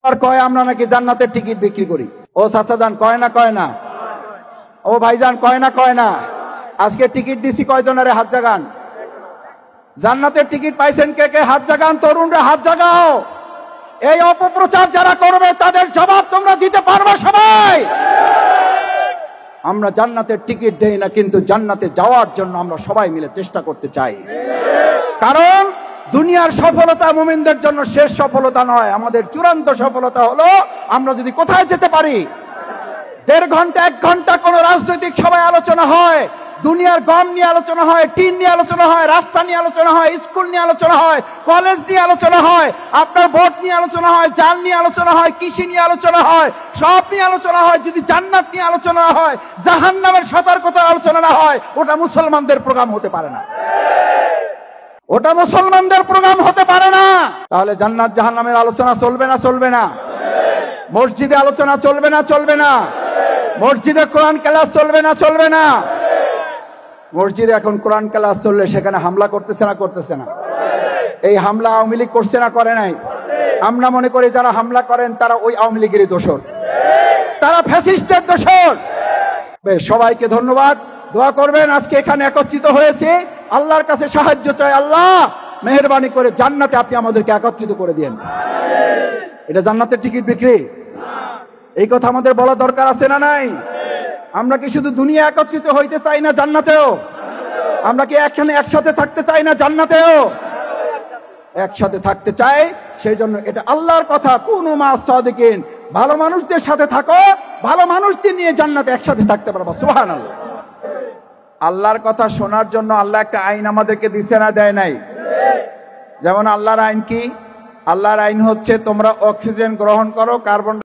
আর কয় আমরা নাকি জান্নাতের টিকিট বিক্রি করি। ও চাচা যান কয় না কয় না, ও ভাইজান কয় না কয় না। আজকে টিকিট দিছি কয়জনের হাত জাগান। জান্নাতের টিকিট পাইছেন কে কে হাত জাগান, তরুণরা হাত জাগাও। এই অপপ্রচার যারা করবে তাদের জবাব তোমরা দিতে পারবে সবাই। আমরা জান্নাতের টিকিট দেই না, কিন্তু জান্নাতে যাওয়ার জন্য আমরা সবাই মিলে চেষ্টা করতে চাই। কারণ দুনিয়ার সফলতা মুমিনদের জন্য শেষ সফলতা নয়, আমাদের চূড়ান্ত সফলতা হলো আমরা যদি কোথায় যেতে পারি। 1.5 ঘন্টা 1 ঘন্টা কোন রাজনৈতিক সভায় আলোচনা হয়, দুনিয়ার গম নিয়ে আলোচনা হয়, টিন নিয়ে আলোচনা হয়, রাস্তা নিয়ে আলোচনা হয়, স্কুল নিয়ে আলোচনা হয়, কলেজ নিয়ে আলোচনা হয়, আপনার ভোট নিয়ে আলোচনা হয়, জাল নিয়ে আলোচনা হয়, কৃষি নিয়ে আলোচনা হয়, সব নিয়ে আলোচনা হয়। যদি জান্নাত নিয়ে আলোচনা হয়, জাহান্নামের সতর্কতা আলোচনা না হয়, ওটা মুসলমানদের প্রোগ্রাম হতে পারে না। ওটা মুসলমানদের প্রোগ্রাম হতে পারে না। তাহলে জান্নাত জাহান্নামের আলোচনা চলবে না চলবে না? মসজিদে আলোচনা চলবে না চলবে না? মসজিদে কোরআন ক্লাস চলবে না চলবে না? মসজিদে এখন কোরআন ক্লাস চললে সেখানে হামলা করতেছে না করতেছে না? এই হামলা আওয়ামী লীগ করছে না করে নাই? আমরা মনে করি যারা হামলা করেন তারা ওই আওয়ামী লীগেরই দোষর, তারা ফ্যাসিস্টের দোষর। বেশ, সবাইকে ধন্যবাদ, দোয়া করবেন। আজকে এখানে একত্রিত হয়েছে, আল্লাহর কাছে সাহায্য চাই। আল্লাহ মেহেরবানি করে জান্নাতে আপনি আমাদেরকে একত্রিত করে দিন। এটা জান্নাতের টিকিট বিক্রি? এই কথা আমাদের বলা দরকার আছে না নাই? আমরা কি শুধু দুনিয়া একত্রিত হইতে চাই না জান্নাতেও? আমরা কি এখানে একসাথে থাকতে চাই না জান্নাতেও? একসাথে থাকতে চাই। সেই জন্য এটা আল্লাহর কথা, কুনু মা'আস সাদিকিন, ভালো মানুষদের সাথে থাকো, ভালো মানুষদের নিয়ে জান্নাতে একসাথে থাকতে পারবা। সুবহানাল্লাহ। আল্লাহর কথা শোনার জন্য আল্লাহ একটা আইন আমাদেরকে দিছে না দেয় নাই? যেমন আল্লাহর আইন কি? আল্লাহর আইন হচ্ছে তোমরা অক্সিজেন গ্রহণ করো, কার্বন